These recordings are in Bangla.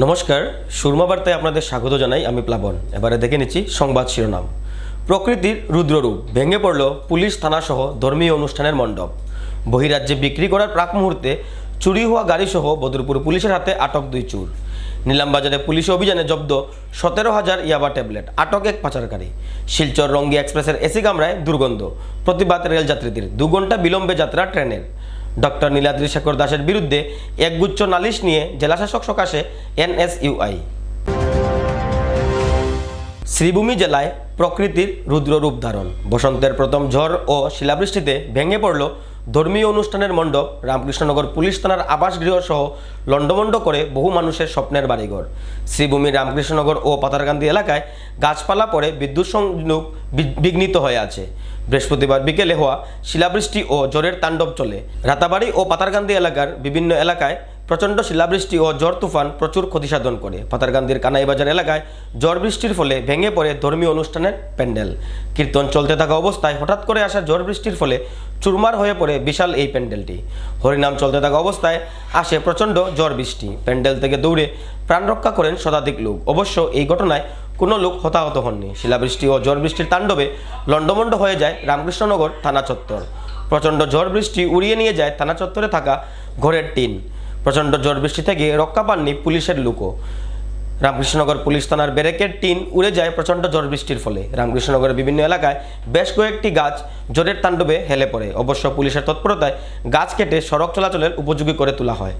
নমস্কার, সুরমা বার্তায় আপনাদের স্বাগত জানাই। আমি প্লাবন। এবারে দেখে নিচ্ছি সংবাদ শিরোনাম। প্রকৃতির রুদ্ররূপ, ভেঙে পড়ল পুলিশ থানাসহ ধর্মীয় অনুষ্ঠানের মণ্ডপ। বহিরাজ্যে বিক্রি করার প্রাক মুহূর্তে চুরি হওয়া গাড়িসহ বদরপুর পুলিশের হাতে আটক 2 চোর। নিলামবাজারে পুলিশ অভিযানে জব্দ 17,000 ইয়াবা ট্যাবলেট, আটক এক পাচারকারী। শিলচর রঙ্গি এক্সপ্রেসের এসি কামরায় দুর্গন্ধ, প্রতিবাদ রেলযাত্রীদের, 2 ঘন্টা বিলম্বে যাত্রা ট্রেনের। ডক্টর নীলাদ্রি শেখর দাসের বিরুদ্ধে একগুচ্ছ নালিশ নিয়ে জেলাশাসক সকাশে এনএসইউআই। শ্রীভূমি জেলায় প্রকৃতির রুদ্ররূপ ধারণ, বসন্তের প্রথম ঝড় ও শিলাবৃষ্টিতে ভেঙে পড়ল ধর্মীয় অনুষ্ঠানের মণ্ডপ। রামকৃষ্ণনগর পুলিশ থানার আবাসগৃহ সহ লণ্ডভণ্ড করে বহু মানুষের স্বপ্নের বাড়িঘর। শ্রীভূমি রামকৃষ্ণনগর ও পাতারকান্দি এলাকায় গাছপালা পড়ে বিদ্যুৎ সংযোগ বিঘ্নিত হয়ে আছে। বৃহস্পতিবার বিকেলে হওয়া শিলাবৃষ্টি ও ঝড়ের তাণ্ডব চলে। রাতাবাড়ি ও পাতারকান্দি এলাকার বিভিন্ন এলাকায় প্রচণ্ড শিলাবৃষ্টি ও ঝড় তুফান প্রচুর ক্ষতিসাধন করে। পাতারকান্দির কানাইবাজার এলাকায় ঝড় বৃষ্টির ফলে ভেঙে পড়ে ধর্মীয় অনুষ্ঠানের প্যান্ডেল। কীর্তন চলতে থাকা অবস্থায় হঠাৎ করে আসা ঝড় বৃষ্টির ফলে চুরমার হয়ে পড়ে বিশাল এই প্যান্ডেলটি। হরিনাম চলতে থাকা অবস্থায় আসে প্রচণ্ড ঝড় বৃষ্টি। প্যান্ডেল থেকে দৌড়ে প্রাণ রক্ষা করেন শতাধিক লোক। অবশ্য এই ঘটনায় কোনো লোক হতাহত হননি। শিলাবৃষ্টি ও ঝড় বৃষ্টির তাণ্ডবে লণ্ডভণ্ড হয়ে যায় রামকৃষ্ণনগর থানা চত্বর। প্রচণ্ড ঝড় বৃষ্টি উড়িয়ে নিয়ে যায় থানা চত্বরে থাকা ঘরের টিন। প্রচণ্ড ঝড় বৃষ্টি থেকে রক্ষা পাননি পুলিশের লোকও। রামকৃষ্ণনগর পুলিশ থানার ব্যারেকের টিন উড়ে যায় প্রচণ্ড ঝড় বৃষ্টির ফলে। রামকৃষ্ণনগরের বিভিন্ন এলাকায় বেশ কয়েকটি গাছ ঝড়ের তাণ্ডবে হেলে পড়ে। অবশ্য পুলিশের তৎপরতায় গাছ কেটে সড়ক চলাচলের উপযোগী করে তোলা হয়।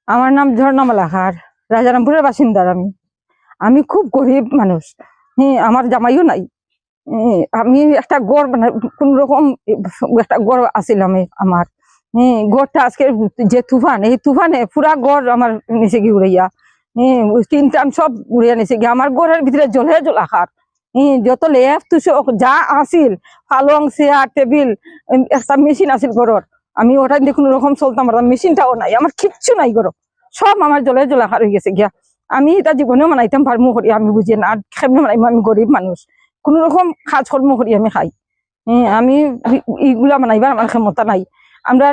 আমার নাম ঝর্ণা মালাকার, রাজারামপুরের বাসিন্দার। আমি খুব গরিব মানুষ। আমার জামাইও নাই। আমি একটা গড় মানে কোন রকম একটা গড় আসিলাম আমার। গড়টা আজকে যে তুফান, এই তুফানে পুরা গড় আমার নিচে গিয়ে উড়াইয়া, টিন টান সব উড়িয়া নিচে গিয়ে আমার গড়ের ভিতরে জলাকার। যত লেফ তুষক যা আসিল, পালং চেয়ার টেবিল, একটা মেশিন আসিল ঘরের, আমি ওটা দিয়ে কোনো রকম চলতাম পারতাম। মেশিনটাও নাই, আমার কিচ্ছু নাই ঘর, সব আমার জলাকার হয়ে গেছে গিয়া। আমি এটা জীবনেও মানাইতাম পারমু করি, আমি বুঝি না। আর কেমনে মানাইমু? আমি গরিব মানুষ, কোন রকম কাজ কর্ম করি আমি খাই। আমি এইগুলা মানাইবার আমার ক্ষমতা নাই। আমরা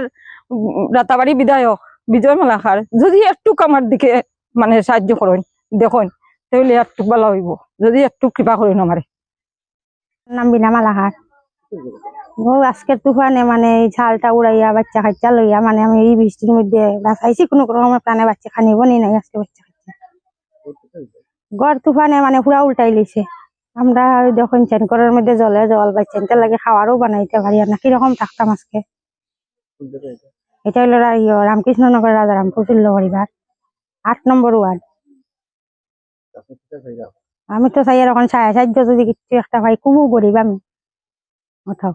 রাতাবাড়ি বিধায়ক বিজয় মালাকার যদি একটু আমার দিকে মানে সাহায্য করেন, দেখুন তাহলে একটু ভালো হইব, যদি একটু কৃপা করেন আমারে। নাম বিনা মালাকার। আজকের তুফানে মানে এই ঝালটা উড়াইয়া বাচ্চা খাইচা লইয়া মানে আমি এই বৃষ্টির মধ্যে বাঁচাইছি, কোনো রকমের প্রাণে বাচ্চা খানিব নি নাই আজকে বাচ্চা খাইচা। গড় তুফানে মানে পুরা উল্টাই লইছে। আমরা যখন চেন করার মধ্যে জল বাচ্চা লাগে খাওয়ারও বানাইতে পারি না, কিরকম থাকতাম আজকে। এটা হলো রামকৃষ্ণনগর রাজারামপুর পরিবার 8 নম্বর ওয়ার্ড। আমি তো চাই এরকম সাহায্য যদি কিছু একটা পাই, খুবই গরিব আমি। কোথাও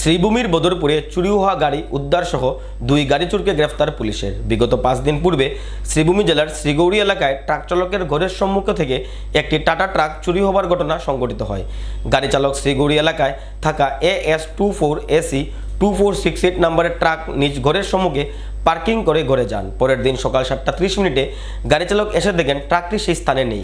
শ্রীভূমির বদরপুরে চুরি হওয়া গাড়ি উদ্ধার সহ 2 গাড়ি চোরকে গ্রেফতার পুলিশের। বিগত 5 দিন পূর্বে শ্রীভূমি জেলার শ্রীগৌরী এলাকায় ট্রাক চালকের ঘরের সম্মুখ থেকে একটি টাটা ট্রাক চুরি হবার ঘটনা সংঘটিত হয়। গাড়ি চালক শ্রীগৌরী এলাকায় থাকা AS24AC 2468 নম্বরের ট্রাক নিজ ঘরের সম্মুখে পার্কিং করে ঘরে যান। পরের দিন সকাল 7:30 গাড়ি চালক এসে দেখেন ট্রাকটি সেই স্থানে নেই।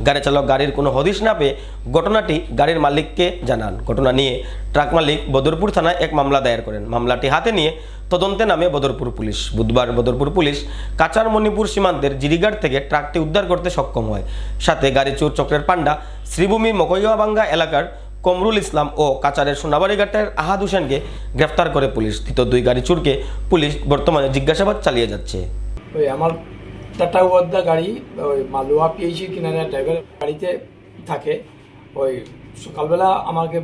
গাড়ি চালক গাড়ির কোনো হদিশ না পেয়ে ঘটনাটি গাড়ির মালিককে জানান। ঘটনা নিয়ে ট্রাক মালিক বদরপুর থানায় এক মামলা দায়ের করেন। মামলাটি হাতে নিয়ে তদন্তে নামে বদরপুর পুলিশ। বুধবার বদরপুর পুলিশ কাচার মণিপুর সীমান্তের জিরিঘাট থেকে ট্রাকটি উদ্ধার করতে সক্ষম হয়। সাথে গাড়ি চোর চক্রের পান্ডা শ্রীভূমি মকইয়াবাঙ্গা এলাকার কমরুল ইসলাম ও কাচারের সোনাবাড়িঘাটের আহাদ হোসেনকে গ্রেফতার করে পুলিশ। তৃতীয় 2 গাড়ি চোরকে পুলিশ বর্তমানে জিজ্ঞাসাবাদ চালিয়ে যাচ্ছে। ওই আমার টাটা ওয়ার্দা গাড়ি ওই মালুয়া পিএইচির কিনারে ড্রাইভার গাড়িতে থাকে। ওই সকালবেলা আমাকে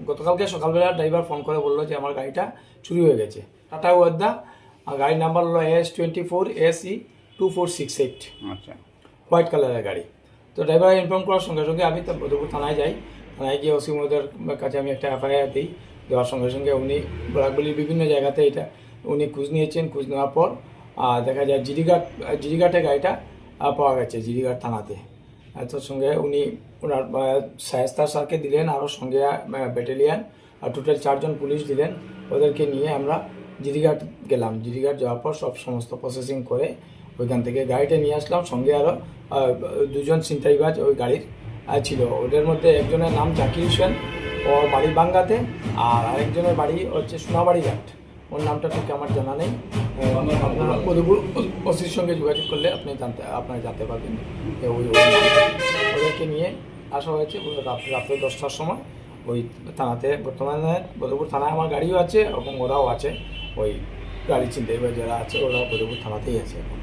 গতকালকে সকালবেলা ড্রাইভার ফোন করে বললো যে আমার গাড়িটা চুরি হয়ে গেছে। টাটা ওয়ার্দা গাড়ির নাম্বার হলো AS24AC 2468। আচ্ছা, হোয়াইট কালারের গাড়ি। তো ড্রাইভার ইনফর্ম করার সঙ্গে সঙ্গে আমি তো বদরপুর থানায় যাই। থানায় গিয়ে ওসি মহোদয়ের কাছে আমি একটা FIR দিই। দেওয়ার সঙ্গে সঙ্গে উনি বরাকবলির বিভিন্ন জায়গাতে এটা উনি খোঁজ নিয়েছেন। খোঁজ নেওয়ার পর দেখা যায় জিরিঘাটে গাড়িটা পাওয়া গেছে, জিরিঘাট থানাতে। তার সঙ্গে উনি ওনার শায়েস্তার স্যারকে দিলেন, আরও সঙ্গে ব্যাটালিয়ান আর টোটাল 4 জন পুলিশ দিলেন। ওদেরকে নিয়ে আমরা জিরিঘাট গেলাম। জিরিঘাট যাওয়ার পর সমস্ত প্রসেসিং করে ওইখান থেকে গাড়িটা নিয়ে আসলাম, সঙ্গে আরও দুজন ছিনতাইবাজ ওই গাড়ির ছিল। ওদের মধ্যে একজনের নাম জাকির হোসেন, ওর বাড়ি বাঙ্গাতে, আর আরেকজনের বাড়ি হচ্ছে সোনাবাড়ি ঘাট, ওর নামটা ঠিক আমার জানা নেই। আপনার মধুপুর ওসির সঙ্গে যোগাযোগ করলে আপনারা জানতে পারবেন ওই ওদেরকে নিয়ে আসা হয়েছে রাত্রে 10টার সময় ওই থানাতে। বর্তমানে মধুপুর থানায় আমার গাড়িও আছে এবং ওরাও আছে, ওই গাড়ি ছিনতাইবাজ যারা আছে ওরা মধুপুর থানাতেই আছে এখন।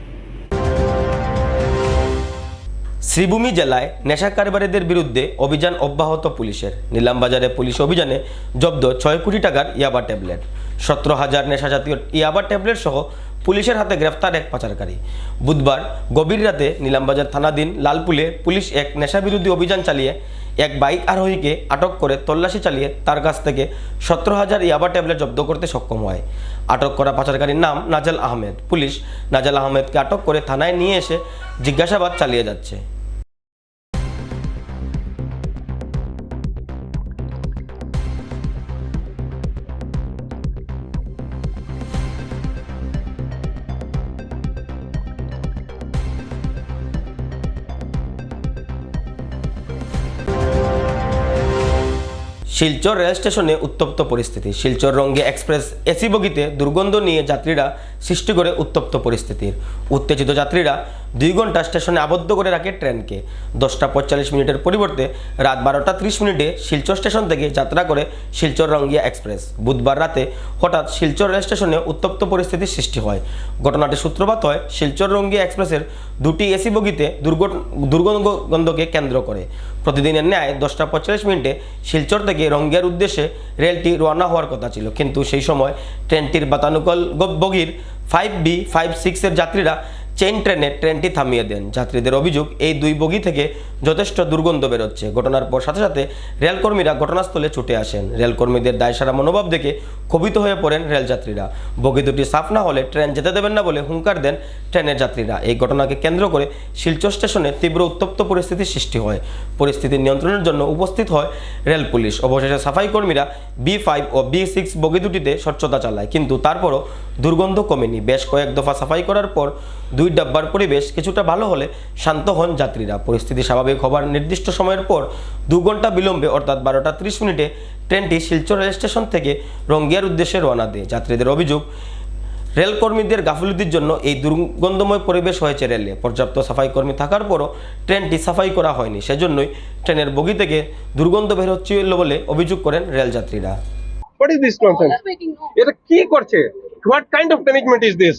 শ্রীভূমি জেলায় নেশা কারবারিদের বিরুদ্ধে অভিযান অব্যাহত পুলিশের। নিলামবাজারে পুলিশ অভিযানে জব্দ 6 কোটি টাকার ইয়াবা ট্যাবলেট, 17,000 নেশা জাতীয় ইয়াবা ট্যাবলেট সহ পুলিশের হাতে গ্রেফতার এক পাচারকারী। বুধবার গভীর রাতে নিলামবাজার থানাধীন লালপুলে পুলিশ এক নেশা বিরোধী অভিযান চালিয়ে এক বাইক আরোহীকে আটক করে তল্লাশি চালিয়ে তার কাছ থেকে 17,000 ইয়াবা ট্যাবলেট জব্দ করতে সক্ষম হয়। আটক করা পাচারকারীর নাম নাজেল আহমেদ। পুলিশ নাজেল আহমেদকে আটক করে থানায় নিয়ে এসে জিজ্ঞাসাবাদ চালিয়ে যাচ্ছে। শিলচর রেল স্টেশনে উত্তপ্ত পরিস্থিতি। শিলচর রঙ্গিয়া এক্সপ্রেস এসি বগিতে দুর্গন্ধ নিয়ে যাত্রীরা সৃষ্টি করে উত্তপ্ত পরিস্থিতির। উত্তেজিত যাত্রীরা 2 ঘন্টা স্টেশনে আবদ্ধ করে রাখে ট্রেনকে। 10টা 45 মিনিটের পরিবর্তে রাত 12টা 30 মিনিটে শিলচর স্টেশন থেকে যাত্রা করে শিলচর রঙ্গিয়া এক্সপ্রেস। বুধবার রাতে হঠাৎ শিলচর রেল স্টেশনে উত্তপ্ত পরিস্থিতির সৃষ্টি হয়। ঘটনাটি সূত্রপাত হয় শিলচর রঙ্গিয়া এক্সপ্রেসের 2টি এসি বগিতে দুর্গন্ধকে কেন্দ্র করে। প্রতিদিনের ন্যায় 10টা 45 মিনিটে শিলচর থেকে রঙ্গিয়ার উদ্দেশ্যে রেলটি রওনা হওয়ার কথা ছিল, কিন্তু সেই সময় ট্রেনটির বাতানুকূল বগির 5B56 এর যাত্রীরা চেইন ট্রেনে ট্রেনটি থামিয়ে দেন। যাত্রীদের অভিযোগ, এই 2 বগি থেকে যথেষ্ট দুর্গন্ধ বেরোচ্ছে। ঘটনার পর সাথে সাথে রেলকর্মীরা ঘটনাস্থলে ছুটে আসেন। রেলকর্মীদের দায়সারা মনোভাব দেখে ক্ষোভিত হয়ে পড়েন রেলযাত্রীরা। বগি দুটি সাফ না হলে ট্রেন যেতে দেবেন না বলে হুঙ্কার দেন ট্রেনের যাত্রীরা। এই ঘটনাকে কেন্দ্র করে শিলচর স্টেশনে তীব্র উত্তপ্ত পরিস্থিতির সৃষ্টি হয়। পরিস্থিতি নিয়ন্ত্রণের জন্য উপস্থিত হয় রেল পুলিশ। অবশেষে সাফাই কর্মীরা B5 ও B6 বগি দুটিতে স্বচ্ছতা চালায়, কিন্তু তারপরও দুর্গন্ধ কমেনি। বেশ কয়েক দফা সাফাই করার পর 2 ডাব্বার পরিবেশ কিছুটা ভালো হলে শান্ত হন যাত্রীরা। পরিস্থিতি স্বাভাবিক হবার নির্দিষ্ট সময়ের পর 2 ঘন্টা বিলম্বে অর্থাৎ 12টা 30 মিনিটে ট্রেনটি শিলচর রেল স্টেশন থেকে রঙ্গিয়ার উদ্দেশ্যে রওনা দেয়। যাত্রীদের অভিযোগ, রেলকর্মীদের গাফিলতির জন্য এই দুর্গন্ধময় পরিবেশ হয়েছে রেলে। পর্যাপ্ত সাফাই কর্মী থাকার পরও ট্রেনটি সাফাই করা হয়নি, সেজন্যই ট্রেনের বগি থেকে দুর্গন্ধ বের হচ্ছিল বলে অভিযোগ করেন রেলযাত্রীরা। What is this nonsense? এটা কি করছে? What kind of management is this?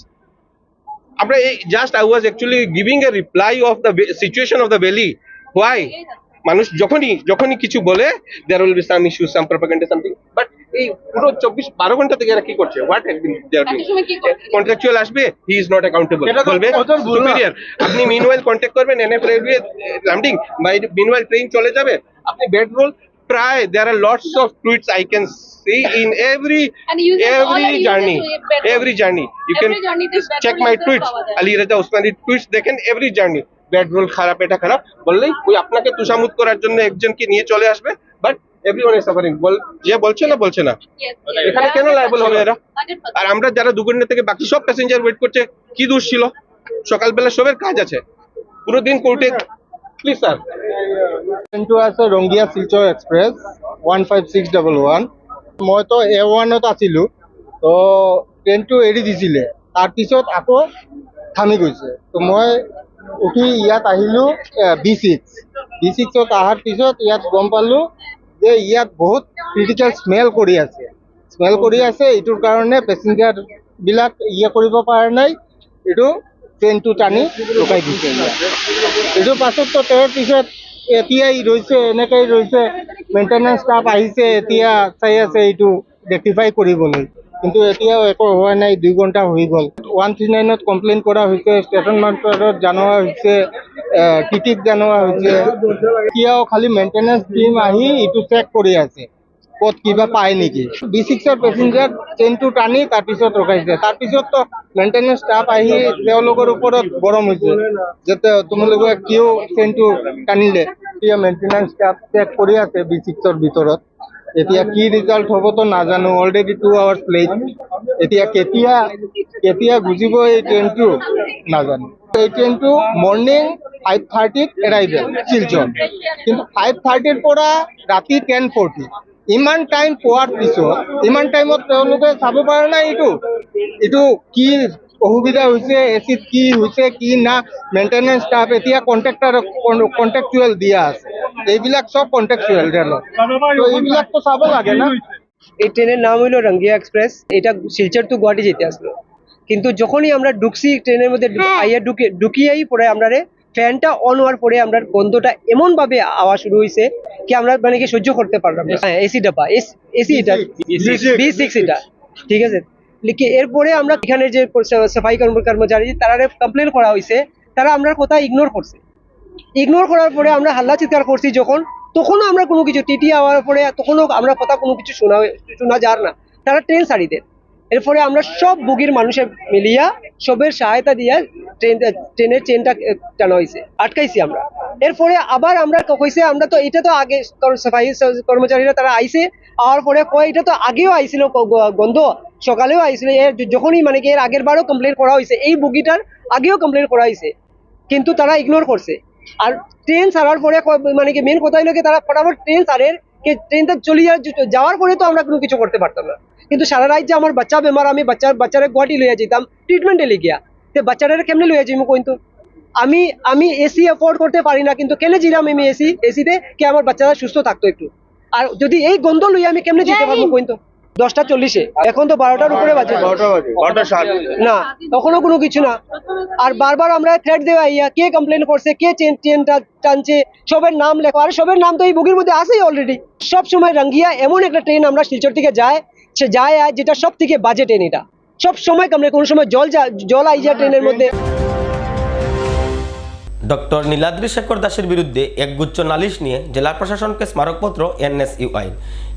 After just I was actually giving a reply of the situation of the valley. Why? মানুষ যখনই কিছু বলে there will be some issue, some propaganda, something. But এই পুরো 24-12 ঘন্টা থেকে এরা কি করছে? What has been there? Contractual আসবে, he is not accountable. বলবে superior. আপনি meanwhile contact করবেন NF railway landing. Meanwhile train চলে যাবে। আপনি bed roll try. There are lots of tweets I can see in every journey. Every journey. You can check my tweets. Ali Raja Usmani tweets দেখেন every journey. ব্যাড রোল খারাপ, এটা খারাপ বললেই ওই আপনাকে তুষামুত করার জন্য একজনকে নিয়ে চলে আসবে। But everyone is suffering. যে বলছে না এখানে কেন লায়াবল হবে এরা? আর আমরা যারা 2 ঘন্টা থেকে বাকি সব প্যাসেঞ্জার ওয়েট করছে, কি দোষ ছিল? সকালবেলা সবের কাজ আছে, পুরো দিন কোর্টে। প্লিজ স্যার, ট্ৰেইনটো আছে ৰংগিয়া শিলচৰ এক্সপ্ৰেছ 15611। মইতো A1ত আছিলোঁ, তো ট্ৰেইনটো এৰি দিছিলে, তাৰপিছত আকৌ থামি গৈছে। তো মই উঠি ইয়াত আহিলোঁ B6ত অহাৰ পিছত ইয়াত গম পালোঁ যে ইয়াত বহুত ক্ৰিটিকেল স্মেল কৰি আছে। এইটোৰ কাৰণে পেচেঞ্জাৰবিলাক কৰিব পৰা নাই, এইটো ট্ৰেইনটো টানি ৰখাই দিছে। এইটোৰ পাছততো তাৰ পিছত এতিয়াই ৰৈছে, এনেকৈ ৰৈছে। মেইনটেনেঞ্চ ষ্টাফ আহিছে, এতিয়া চাই আছে এইটো ৰেক্টিফাই কৰিবলৈ, কিন্তু এতিয়াও একো হোৱা নাই। 2 ঘণ্টা হৈ গ'ল। 139ত কমপ্লেইন কৰা হৈছে, ষ্টেচন মাষ্টাৰত জনোৱা হৈছে, টিটিক জনোৱা হৈছে। এতিয়াও খালি মেইনটেনেঞ্চ টিম আহি এইটো চেক কৰি আছে ক'ত কিবা পায় নেকি। B6ৰ পেচেঞ্জাৰ ট্ৰেইনটো টানি তাৰপিছত ৰখাইছে। তাৰপিছততো মেইনটেনেঞ্চ ষ্টাফ আহি তেওঁলোকৰ ওপৰত গৰম হৈছে যে তোমালোকে কিয় ট্ৰেইনটো টানিলে। এতিয়া মেইনটেনেঞ্চ ষ্টাফ চেক কৰি আছে B6ৰ ভিতৰত। এতিয়া কি ৰিজাল্ট হ'ব তো নাজানো, অলৰেডি 2 hours লেট। এতিয়া কেতিয়া গুজিব এই ট্ৰেইনটো নাজানো। এই ট্ৰেইনটো মৰ্ণিং 5:30 এৰাইভেল শিলচৰ, কিন্তু 5:30 পৰা ৰাতি 10:40 ইমান টাইম পোৱাৰ পিছত ইমান টাইমত তেওঁলোকে চাব পৰা নাই এইটো কি অসুবিধা হৈছে, এচিড কি হৈছে কি না, মেইনটেনেন্স ষ্টাফ এতিয়া কণ্ট্ৰেকচুৱেল দিয়া আছে, এইবিলাক চব কণ্ট্ৰেকচুৱেল ৰেলত, তো এইবিলাকতো চাব লাগে না। এই ট্রেনের নাম হইলো রঙ্গিয়া এক্সপ্রেস। এটা শিলচর টু গুয়াহাটি যেতে আসলো, কিন্তু যখনই আমরা ঢুকছি ট্রেনের মধ্যে আইয়া ঢুকিয়েই পরে আমরা ফ্যানটা অন হওয়ার পরে আমরা গন্ধটা এমন ভাবে আওয়াজ শুরু হয়েছে কি আমরা মানে কি সহ্য করতে পারলাম না। এসি ডাব্বা, এসি এটা B6 এটা, ঠিক আছে। এরপরে আমরা এখানে যে সাফাই কর্মচারী তারা কমপ্লেন করা হয়েছে, তারা আমরা কথা ইগনোর করছে। ইগনোর করার পরে আমরা হাল্লা চিৎকার করছি যখন, তখনও আমরা কোনো কিছু টিটি হওয়ার পরে তখনও আমরা কথা কোনো কিছু শোনা যার না, তারা ট্রেন ছাড়ি দেন। এরপরে আমরা সব বুগির মানুষের মিলিয়া সবের সহায়তা দিয়ে ট্রেনের চেনটা টানা হয়েছে, আটকাইছি আমরা। এরপরে আবার আমরা কইছে আমরা তো এটা তো আগে সাফাই কর্মচারীরা তারা আইছে, আর পরে কয় এটা তো আগেও আইছিল গন্ধ, সকালেও আইছিল, যখনই মানে কি এর আগের বারও কমপ্লেন করা হয়েছে, এই বুগিটার আগেও কমপ্লেন করা হয়েছে, কিন্তু তারা ইগনোর করছে। আর ট্রেন ছাড়ার পরে মানে কি মেন কথা হলো কি তারা ফটাফট ট্রেন ছাড়েন, ট্রেনটা চলে যাওয়ার পরে তো আমরা কোনো কিছু করতে পারতাম না। কিন্তু সারা রাত যে আমার বাচ্চা বেমার, আমি বাচ্চারা গুয়াহাটি লইয়া যেতাম ট্রিটমেন্টে লিখিয়া, তো বাচ্চারা কেমনে লইয়া যাইমু কিন্তু আমি এসি অ্যাফোর্ড করতে পারি না, কিন্তু কেন জিরাম আমি এসিতে কি আমার বাচ্চারা সুস্থ থাকতো একটু। আর যদি এই গন্ধ লইয়া আমি কেমনে যেতে পারবো কিন্তু 10:40, এখন তো 12টার উপরে বাজে না, তখনও কোনো কিছু না। আর বারবার আমরা থ্রেট দেওয়া ইয়া কে কমপ্লেন করছে, কে চেনটা টানছে, সবের নাম লেখো, আর সবের নাম তো এই বুকের মধ্যে আছেই অলরেডি। সব সময় রঙ্গিয়া এমন একটা ট্রেন আমরা শিলচর থেকে সে যায় যেটা সব থেকে বাজে ট্রেন, এটা সব সময় কমপ্লেন, কোনো সময় জল আই যায় ট্রেনের মধ্যে। ডক্টর নীলাদ্রি শেখর দাসের বিরুদ্ধে একগুচ্ছ নালিশ নিয়ে জেলা প্রশাসনকে স্মারকপত্র NSUI।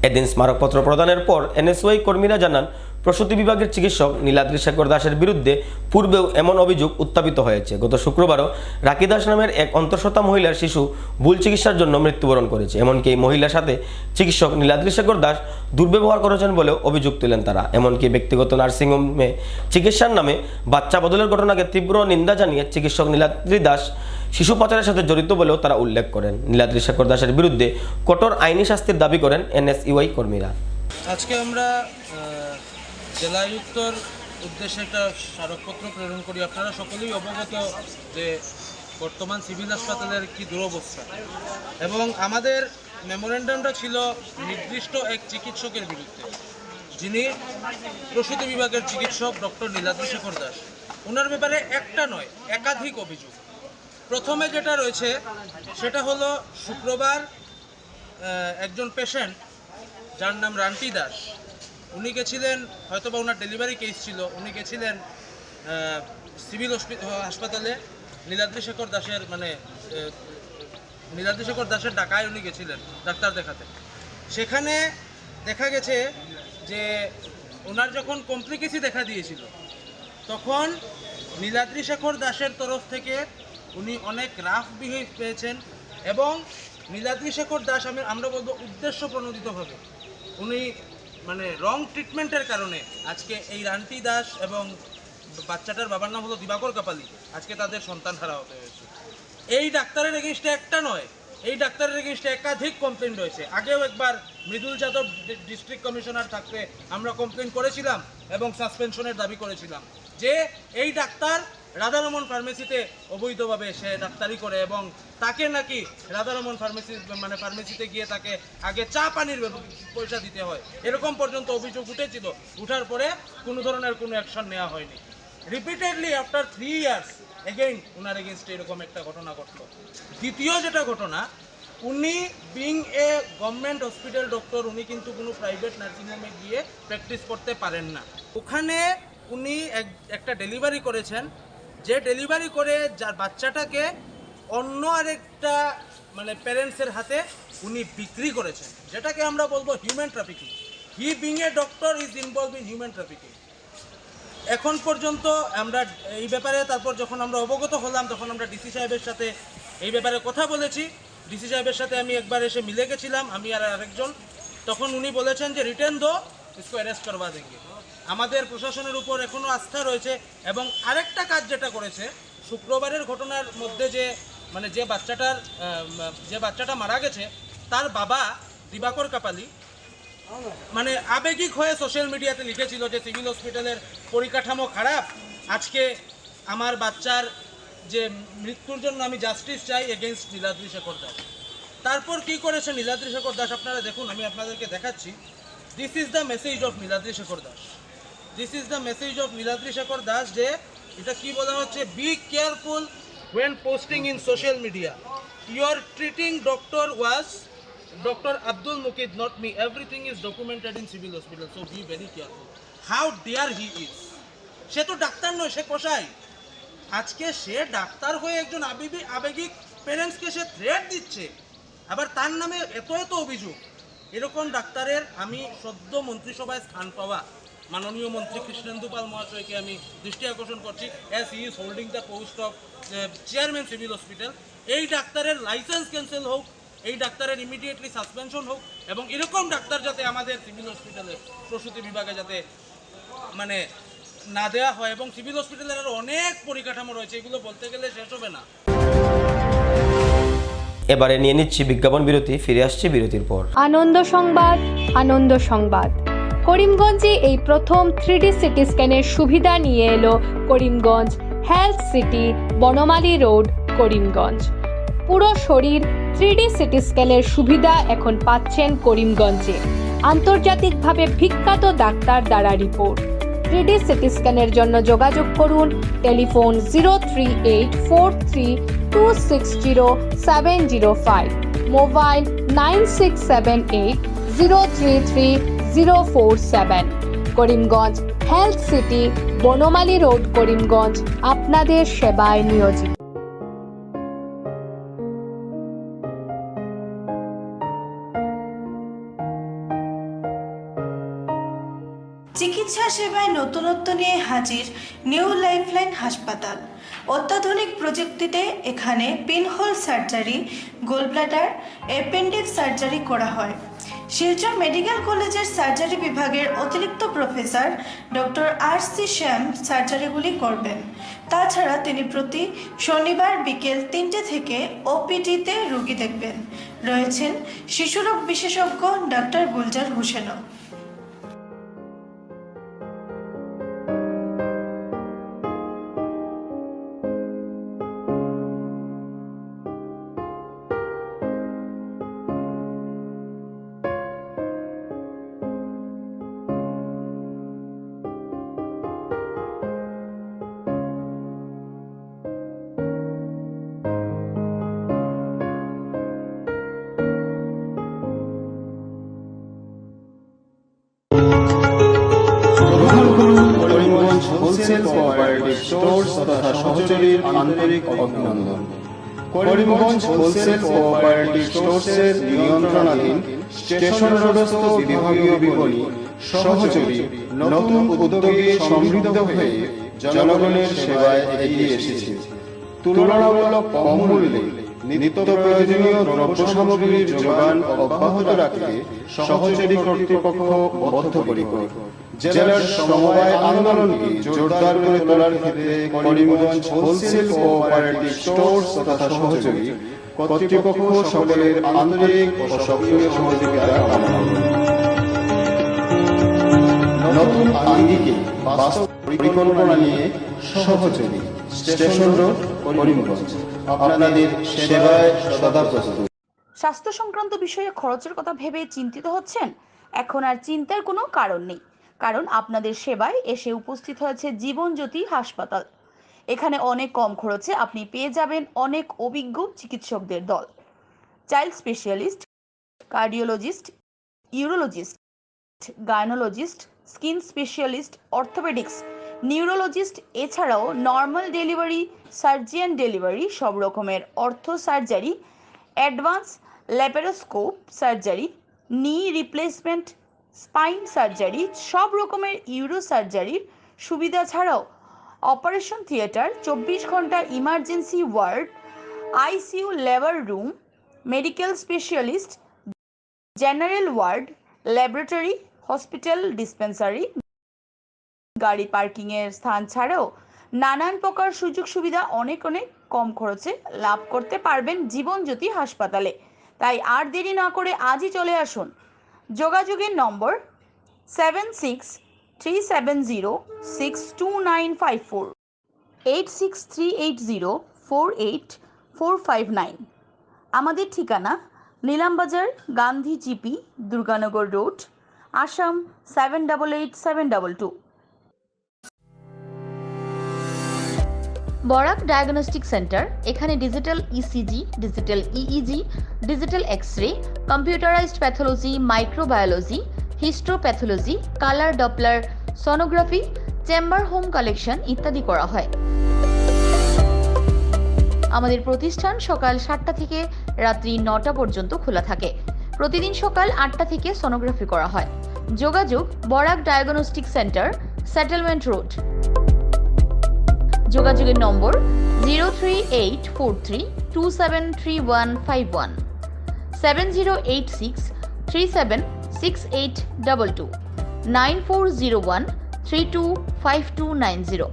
এদিন স্মারকপত্র প্রদানের পর NSUI কর্মীরা জানান, প্রসূতি বিভাগের চিকিৎসক নীলাদ্রি শেখর দাসের বিরুদ্ধে পূর্বেও এমন অভিযোগ উত্থাপিত হয়েছে। গত শুক্রবারও রাকি দাস নামের এক অন্তঃসত্ত্বা মহিলার শিশু ভুল চিকিৎসার জন্য মৃত্যুবরণ করেছে। এমনকি এই মহিলার সাথে চিকিৎসক নীলাদ্রি শেখর দাস দুর্ব্যবহার করেছেন বলেও অভিযোগ তুলেন তারা। এমনকি ব্যক্তিগত নার্সিংহোমে চিকিৎসার নামে বাচ্চা বদলের ঘটনাকে তীব্র নিন্দা জানিয়ে চিকিৎসক নীলাদ্রি দাস শিশু পাচারের সাথে জড়িত বলেও তারা উল্লেখ করেন। নীলাদ্রি শেখর দাসের বিরুদ্ধে কঠোর আইনি শাস্তির দাবি করেন NSUI কর্মীরা। আজকে আমরা জেলা আয়ুক্তর উদ্দেশ্যে একটা স্মারকপত্র প্রেরণ করি। আপনারা সকলেই অবগত যে বর্তমান সিভিল হাসপাতালের কি দুরবস্থা, এবং আমাদের মেমোরেন্ডামটা ছিল নির্দিষ্ট এক চিকিৎসকের বিরুদ্ধে, যিনি প্রসূতি বিভাগের চিকিৎসক ডক্টর নীলাদ্রি শেখর দাস। ওনার ব্যাপারে একটা নয়, একাধিক অভিযোগ। প্রথমে যেটা রয়েছে সেটা হলো শুক্রবার একজন পেশেন্ট যার নাম রান্টি দাস, উনি গেছিলেন, হয়তো বা ওনার ডেলিভারি কেস ছিল, উনি গেছিলেন সিভিল হাসপাতালে নীলাদ্রি শেখর দাসের নীলাদ্রি শেখর দাসের ডাকায় উনি গেছিলেন ডাক্তার দেখাতে। সেখানে দেখা গেছে যে ওনার যখন কমপ্লিকেসি দেখা দিয়েছিল, তখন নীলাদ্রি শেখর দাসের তরফ থেকে উনি অনেক রাফ বিহেভ পেয়েছেন, এবং নীলাদ্রি শেখর দাস আমরা বলবো উদ্দেশ্য প্রণোদিতভাবে উনি রং ট্রিটমেন্টের কারণে আজকে এই রান্টি দাস এবং বাচ্চাটার বাবার নাম হলো দিবাকর কাপালি, আজকে তাদের সন্তান হারা হতে হয়েছে। এই ডাক্তারের এগেইনস্টে একটা নয়, এই ডাক্তারের এগেইনস্টে একাধিক কমপ্লেন রয়েছে। আগেও একবার মৃদুল যাদব ডিস্ট্রিক্ট কমিশনার থাকতে আমরা কমপ্লেন করেছিলাম এবং সাসপেনশনের দাবি করেছিলাম যে এই ডাক্তার রাধারমন ফার্মেসিতে অবৈধভাবে সে ডাক্তারি করে, এবং তাকে নাকি রাধারমন ফার্মেসিতে গিয়ে তাকে আগে চা পানির পয়সা দিতে হয়, এরকম পর্যন্ত অভিযোগ উঠেছিল। উঠার পরে কোনো ধরনের কোনো অ্যাকশন নেওয়া হয়নি। রিপিটেডলি আফটার 3 ইয়ার্স এগেইন ওনার এগেইনস্টে এরকম একটা ঘটনা ঘটলো। দ্বিতীয় যেটা ঘটনা, উনি being a government hospital doctor, উনি কিন্তু কোনো প্রাইভেট নার্সিংহোমে গিয়ে প্র্যাকটিস করতে পারেন না। ওখানে উনি একটা ডেলিভারি করেছেন, যে ডেলিভারি করে যার বাচ্চাটাকে অন্য আরেকটা প্যারেন্টসের হাতে উনি বিক্রি করেছেন, যেটাকে আমরা বলবো human trafficking. He being a doctor is involve in human trafficking. এখন পর্যন্ত আমরা এই ব্যাপারে, তারপর যখন আমরা অবগত হলাম তখন আমরা ডিসি সাহেবের সাথে এই ব্যাপারে কথা বলেছি। ডিসি সাহেবের সাথে আমি একবার এসে মিলে গেছিলাম, আমি আর আরেকজন। তখন উনি বলেছেন যে রিটার্ন দো ইসকো অ্যারেস্ট করবা দেঙ্গে। আমাদের প্রশাসনের উপর এখনও আস্থা রয়েছে। এবং আরেকটা কাজ যেটা করেছে, শুক্রবারের ঘটনার মধ্যে যে বাচ্চাটা মারা গেছে, তার বাবা দিবাকর কাপালি আবেগিক হয়ে সোশ্যাল মিডিয়াতে লিখেছিল যে সিভিল হসপিটালের পরিকাঠামো খারাপ, আজকে আমার বাচ্চার যে মৃত্যুর জন্য আমি জাস্টিস চাই এগেইনস্ট নীলাদ্রি শেখর দাস। তারপর কি করেছে নীলাদ্রি শেখর দাস আপনারা দেখুন, আমি আপনাদেরকে দেখাচ্ছি। This is the message of Niladri Shekhar Das. This is the message of Niladri Shekhar Das, যে এটা কি বলা হচ্ছে, be careful when posting in social media. Your treating doctor was Dr. Abdul Muqid, not me. Everything is documented in civil hospital, so be very careful. How dare he is. সে তো ডাক্তার নয়, সে কসাই। আজকে সে ডাক্তার হয়ে একজন আবেগিক প্যারেন্টসকে সে থ্রেট দিচ্ছে, আবার তার নামে এত এত অভিযোগ। এরকম ডাক্তারের আমি সদ্য মন্ত্রিসভায় স্থান পাওয়া মাননীয় মন্ত্রী কৃষ্ণেন্দু পাল মহাশয়কে আমি দৃষ্টি আকর্ষণ করছি, as he is holding the post of chairman civil hospital. এই ডাক্তারের লাইসেন্স ক্যান্সেল হোক, এই ডাক্তারের ইমিডিয়েটলি সাসপেনশন হোক, এবং এরকম ডাক্তার যাতে আমাদের সিভিল হসপিটালে প্রসূতি বিভাগে যাতে না দেওয়া হয়। এবং সিভিল হসপিটালের আরও অনেক পরিকাঠামো রয়েছে, এগুলো বলতে গেলে শেষ হবে না। এবারে নিয়ে নিচ্ছি বিজ্ঞাপন বিরতি, ফিরে আসছি বিরতির পর। আনন্দ সংবাদ, আনন্দ সংবাদ। করিমগঞ্জে এই প্রথম 3D সিটি স্ক্যানের সুবিধা নিয়ে এলো Karimganj health city, Banamali road, Karimganj. পুরো শরীর 3D সিটি স্ক্যানের সুবিধা এখন পাচ্ছেন করিমগঞ্জে। আন্তর্জাতিকভাবে বিখ্যাত ডাক্তার দ্বারা রিপোর্ট। 3D সিটি স্ক্যানের জন্য যোগাযোগ করুন telephone 03843260705, mobile 9678033047। Karimganj health city, Banamali road, Karimganj আপনাদের সেবায় নিয়োজিত। চিকিৎসা সেবায় নতুনত্ব নিয়ে হাজির নিউ লাইফলাইন হাসপাতাল। অত্যাধুনিক প্রযুক্তিতে এখানে pinhole surgery, gallbladder, appendix surgery করা হয়। শিলচর মেডিকেল কলেজের সার্জারি বিভাগের অতিরিক্ত প্রফেসর ডক্টর RC শ্যাম সার্জারিগুলি করবেন। তাছাড়া তিনি প্রতি শনিবার বিকেল 3টে থেকে OPD-তে রোগী দেখবেন। রয়েছেন শিশুরোগ বিশেষজ্ঞ ডাক্তার গুলজার হোসেনও। হোলসেল কোঅপারেটিভ স্টোর্স তথা সহযোগীর আন্তরিক অভিনন্দন। করিমগঞ্জ হোলসেল কোঅপারেটিভ স্টোর্সের নিয়ন্ত্রণাধীন স্টেশন রোডস্থ বিভাগীয় বিপণী সহযোগী নতুন উদ্যোগে সমৃদ্ধ হয়ে জনগণের সেবায় এগিয়ে এসেছে। তুলনামূলক কম মূল্যে নিত্য প্রয়োজনীয় দ্রব্য সামগ্রীর যোগান অব্যাহত রাখতে সহযোগী কর্তৃপক্ষ বদ্ধপরিকর। জেলার সমবায় আন্দোলনকে জোরদার করে তোলার ক্ষেত্রে করিমগঞ্জ হোলসেল কোঅপারেটিভ স্টোর্স তথা সহযোগী কর্তৃপক্ষ সকলের আন্তরিক ও সক্রিয় সহযোগিতা কামনা করে। নতুন আঙ্গিকে বাস্তব পরিকল্পনা নিয়ে সহযোগী স্টেশন রোড, করিমগঞ্জ আপনাদের সেবায় সদা প্রস্তুত। স্বাস্থ্য সংক্রান্ত বিষয়ে খরচের কথা ভেবে চিন্তিত হচ্ছেন? এখন আর চিন্তার কোনো কারণ নেই, কারণ আপনাদের সেবায় এসে উপস্থিত হয়েছে জীবনজ্যোতি হাসপাতাল। এখানে অনেক কম খরচে আপনি পেয়ে যাবেন অনেক অভিজ্ঞ চিকিৎসকদের দল। Child specialist, cardiologist, urologist, gynaecologist, skin specialist, orthopaedics, neurologist, এছাড়াও নর্মাল ডেলিভারি, সার্জিয়ান ডেলিভারি, সব রকমের ortho surgery, advance laparoscope surgery, knee replacement, spine surgery, সব রকমের ইউরো সার্জারির সুবিধা ছাড়াও অপারেশন থিয়েটার, 24 ঘন্টা emergency ward, ICU labour room, medical specialist, general ward, laboratory, hospital, dispensary, গাড়ি পার্কিংয়ের স্থান ছাড়াও নানান প্রকার সুযোগ সুবিধা অনেক কম খরচে লাভ করতে পারবেন জীবনজ্যোতি হাসপাতালে। তাই আর দেরি না করে আজই চলে আসুন। যোগাযোগের নম্বর 7637062954, 8638048459। আমাদের ঠিকানা Nilambazar, Gandhi GP, Durganagar road, Assam 788722। Barak diagnostic centre, এখানে digital ECG, digital EEG, digital X-ray, computerised pathology, microbiology, histopathology, colour Doppler sonography, chamber home collection ইত্যাদি করা হয়। আমাদের প্রতিষ্ঠান সকাল 7টা থেকে রাত্রি 9টা পর্যন্ত খোলা থাকে। প্রতিদিন সকাল 8টা থেকে সোনোগ্রাফি করা হয়। যোগাযোগ Barak diagnostic centre, settlement road. যোগাযোগের নম্বর 03843273151, 7086376822, 9401325290।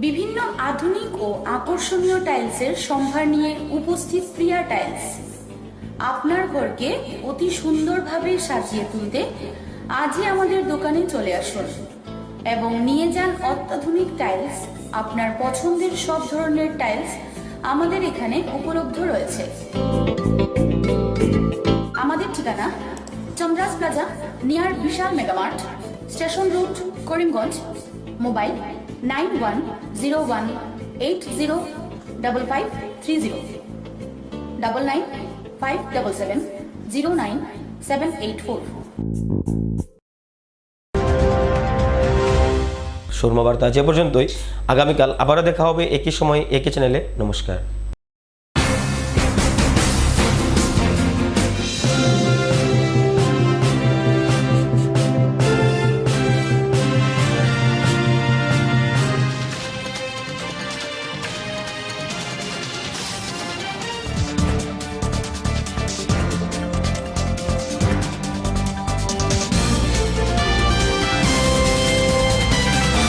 বিভিন্ন আধুনিক ও আকর্ষণীয় টাইলসের সম্ভার নিয়ে উপস্থিত প্রিয়া টাইলস। আপনার ঘরকে অতি সুন্দরভাবে সাজিয়ে তুলতে আজই আমাদের দোকানে চলে আসুন এবং নিয়ে যান অত্যাধুনিক টাইলস। আপনার পছন্দের সব ধরনের টাইলস আমাদের এখানে উপলব্ধ রয়েছে। আমাদের ঠিকানা Chandras plaza, near Bishal megamart, station road, Karimganj. Mobile 9101805530, 9957709784। Surma Barta আজ এ পর্যন্তই। আগামীকাল আবারও দেখা হবে একই সময় একই চ্যানেলে। নমস্কার।